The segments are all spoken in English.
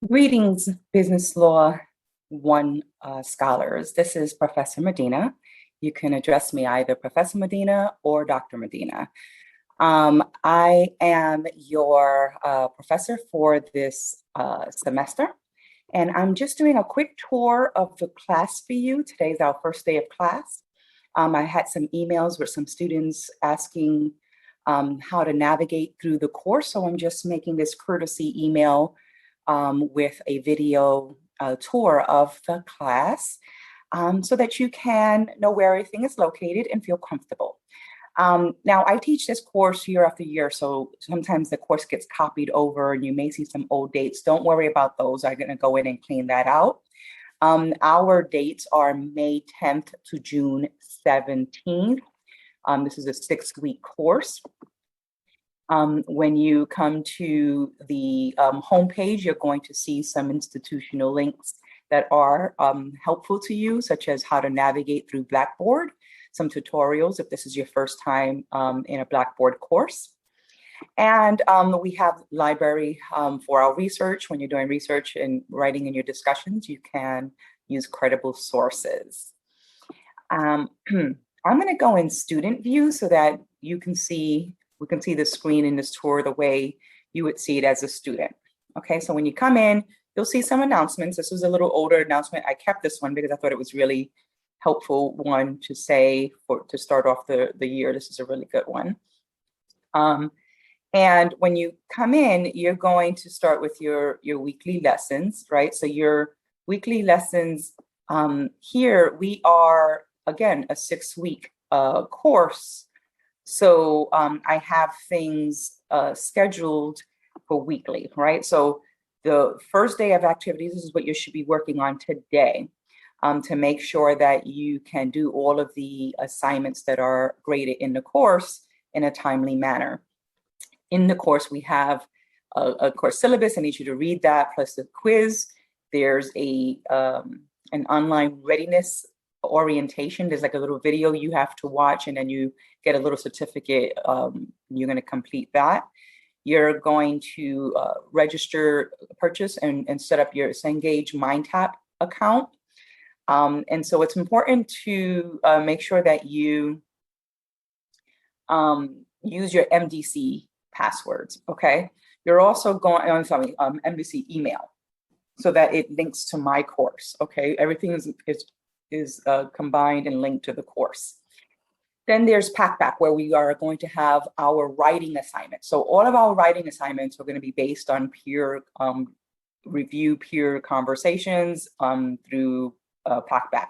Greetings, Business Law 1 scholars. This is Professor Medina. You can address me either Professor Medina or Dr. Medina. I am your professor for this semester, and I'm just doing a quick tour of the class for you. Today's our first day of class. I had some emails with some students asking how to navigate through the course, so I'm just making this courtesy email with a video tour of the class so that you can know where everything is located and feel comfortable. Now, I teach this course year after year, so sometimes the course gets copied over and you may see some old dates. Don't worry about those. I'm going to go in and clean that out. Our dates are May 10th to June 17th. This is a 6-week course. When you come to the homepage, you're going to see some institutional links that are helpful to you, such as how to navigate through Blackboard, some tutorials if this is your first time in a Blackboard course. And we have library for our research. When you're doing research and writing in your discussions, you can use credible sources. I'm going to go in student view so that we can see the screen in this tour the way you would see it as a student. Okay, so when you come in, you'll see some announcements. This was a little older announcement. I kept this one because I thought it was really helpful one to say to start off the year. This is a really good one. And when you come in, you're going to start with your weekly lessons, right? So your weekly lessons, here we are, again, a 6-week course. So I have things scheduled for weekly, right? So the first day of activities, this is what you should be working on today to make sure that you can do all of the assignments that are graded in the course in a timely manner. In the course, we have a course syllabus. I need you to read that, plus the quiz. There's an online readiness orientation. There's like a little video you have to watch, and then you get a little certificate. You're going to complete that. You're going to register, purchase, and set up your Cengage MindTap account. And so it's important to make sure that you use your MDC passwords, okay? You're also going, MDC email, so that it links to my course, okay? Everything is combined and linked to the course. Then there's Packback, where we are going to have our writing assignments. So all of our writing assignments are going to be based on peer review, peer conversations through Packback.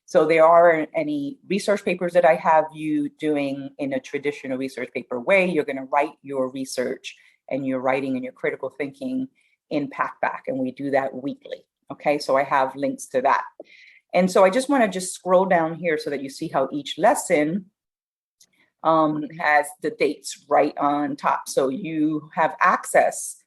So there aren't any research papers that I have you doing in a traditional research paper way. You're going to write your research and your writing and your critical thinking in Packback, and we do that weekly. Okay, so I have links to that. And so I just want to just scroll down here so that you see how each lesson has the dates right on top. So you have access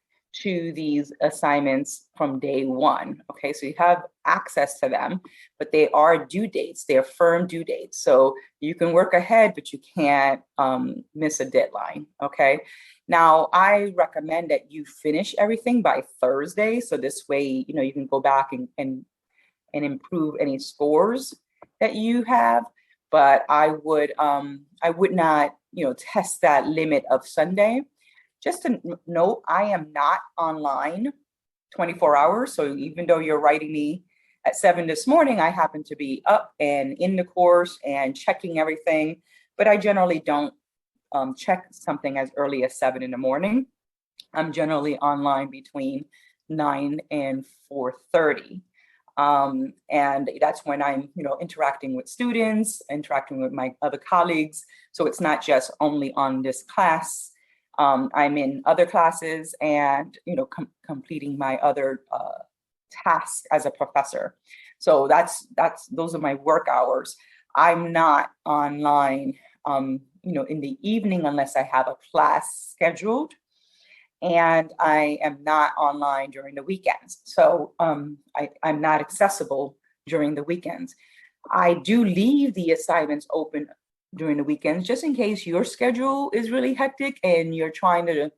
to these assignments from day one. Okay, so you have access to them, but they are due dates. They are firm due dates. So you can work ahead, but you can't miss a deadline. Okay. Now, I recommend that you finish everything by Thursday. So this way, you can go back and improve any scores that you have. But I would not, test that limit of Sunday. Just to note, I am not online 24 hours. So even though you're writing me at 7 this morning, I happen to be up and in the course and checking everything. But I generally don't check something as early as 7 in the morning. I'm generally online between 9 and 4:30. And that's when I'm, interacting with students, interacting with my other colleagues. So it's not just only on this class. I'm in other classes and, completing my other tasks as a professor. So those are my work hours. I'm not online, in the evening unless I have a class scheduled. And I am not online during the weekends. So I'm not accessible during the weekends. I do leave the assignments open during the weekends, just in case your schedule is really hectic and you're trying to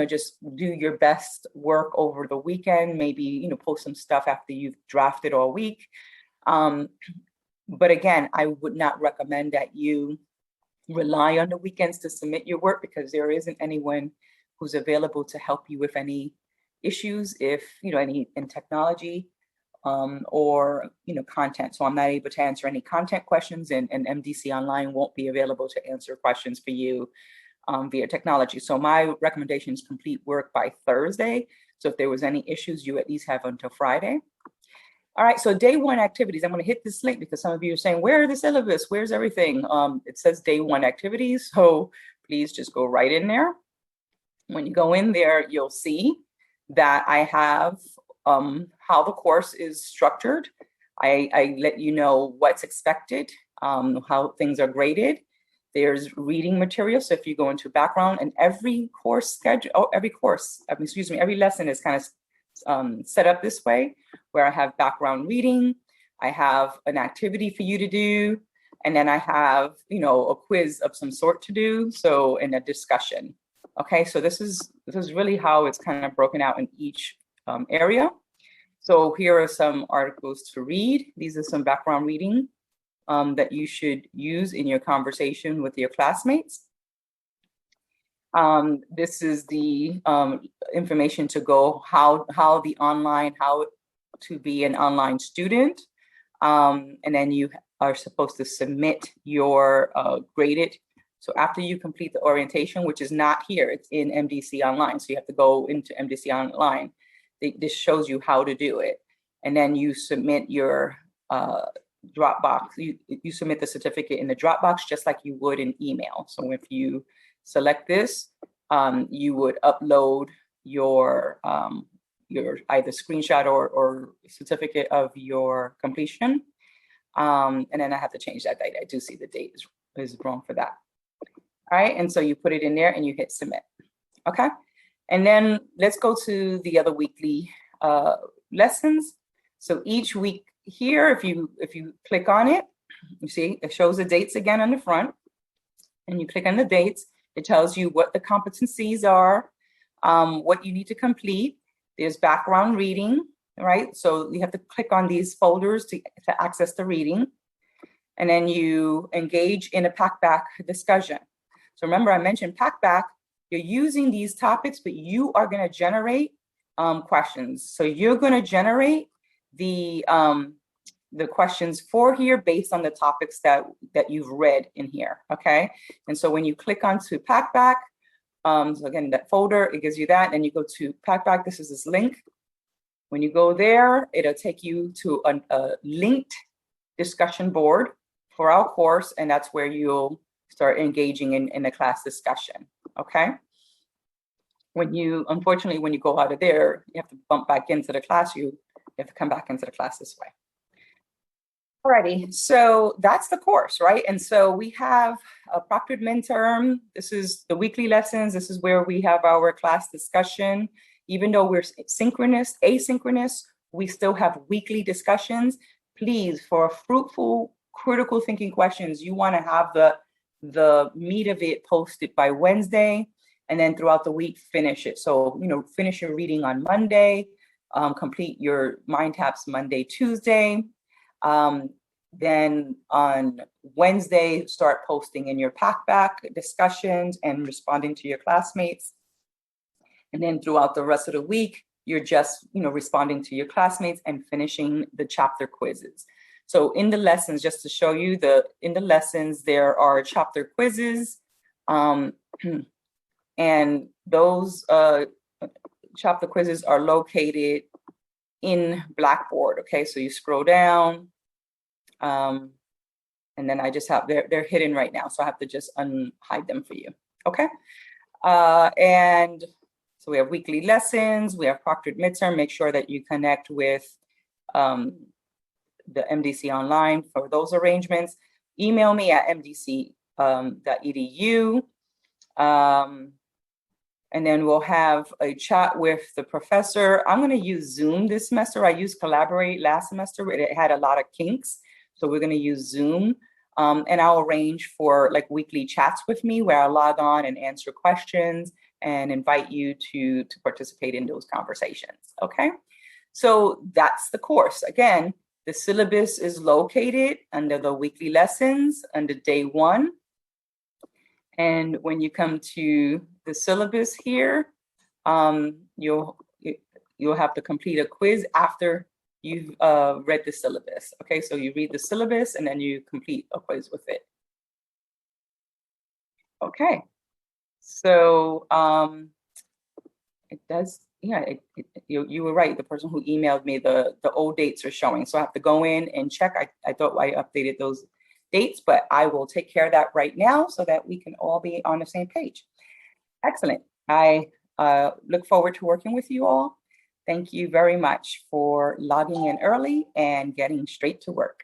just do your best work over the weekend, maybe, post some stuff after you've drafted all week. But again, I would not recommend that you rely on the weekends to submit your work, because there isn't anyone who's available to help you with any issues, if, any in technology, or, content. So I'm not able to answer any content questions, and MDC Online won't be available to answer questions for you via technology. So my recommendation is complete work by Thursday. So if there was any issues, you at least have until Friday. All right, so day one activities. I'm going to hit this link because some of you are saying, where are the syllabus? Where's everything? It says day one activities. So please just go right in there. When you go in there, you'll see that I have how the course is structured. I let you know what's expected, how things are graded. There's reading material. So if you go into background, and every course schedule, every lesson is kind of set up this way, where I have background reading, I have an activity for you to do, and then I have, a quiz of some sort to do. So, in a discussion. Okay, so this is really how it's kind of broken out in each area. So here are some articles to read. These are some background reading that you should use in your conversation with your classmates. This is the information to go, how to be an online student. And then you are supposed to submit your graded. So after you complete the orientation, which is not here, it's in MDC Online. So you have to go into MDC Online. This shows you how to do it. And then you submit your Dropbox. You submit the certificate in the Dropbox just like you would in email. So if you select this, you would upload your either screenshot or certificate of your completion. And then I have to change that date. I do see the date is wrong for that. All right, and so you put it in there and you hit submit. Okay, and then let's go to the other weekly lessons. So each week here, if you click on it, you see it shows the dates again on the front, and you click on the dates. It tells you what the competencies are, what you need to complete. There's background reading, right? So you have to click on these folders to access the reading, and then you engage in a pack-back discussion. So remember, I mentioned pack-back. You're using these topics, but you are going to generate questions. So you're going to generate the questions for here based on the topics that you've read in here. Okay, and so when you click onto pack-back, so again, that folder, it gives you that, and you go to pack-back. This is this link. When you go there, it'll take you to a linked discussion board for our course, and that's where you'll start engaging in the class discussion. Okay. Unfortunately, when you go out of there, you have to bump back into the class. You have to come back into the class this way. Alrighty, so that's the course, right? And so we have a proctored midterm. This is the weekly lessons. This is where we have our class discussion. Even though we're asynchronous, we still have weekly discussions. Please, for fruitful, critical thinking questions, you want to have the meat of it posted by Wednesday, and then throughout the week, finish it. So, finish your reading on Monday, complete your mind taps Monday, Tuesday. Then on Wednesday, start posting in your pack-back discussions and responding to your classmates. And then throughout the rest of the week, you're just, responding to your classmates and finishing the chapter quizzes. So in the lessons, just to show you, in the lessons, there are chapter quizzes, and those chapter quizzes are located in Blackboard. Okay, so you scroll down, and then I just have, they're hidden right now, so I have to just unhide them for you. Okay, and so we have weekly lessons, we have proctored midterm. Make sure that you connect with the MDC Online for those arrangements. Email me at mdc.edu. And then we'll have a chat with the professor. I'm going to use Zoom this semester. I used Collaborate last semester, but it had a lot of kinks. So we're going to use Zoom. And I'll arrange for like weekly chats with me where I'll log on and answer questions and invite you to participate in those conversations, okay? So that's the course. Again, the syllabus is located under the weekly lessons under day 1. And when you come to the syllabus here, you'll have to complete a quiz after you've read the syllabus. Okay, so you read the syllabus and then you complete a quiz with it. Okay, so it does, yeah, you were right. The person who emailed me, the old dates are showing. So I have to go in and check. I thought I updated those dates, but I will take care of that right now so that we can all be on the same page. Excellent. I look forward to working with you all. Thank you very much for logging in early and getting straight to work.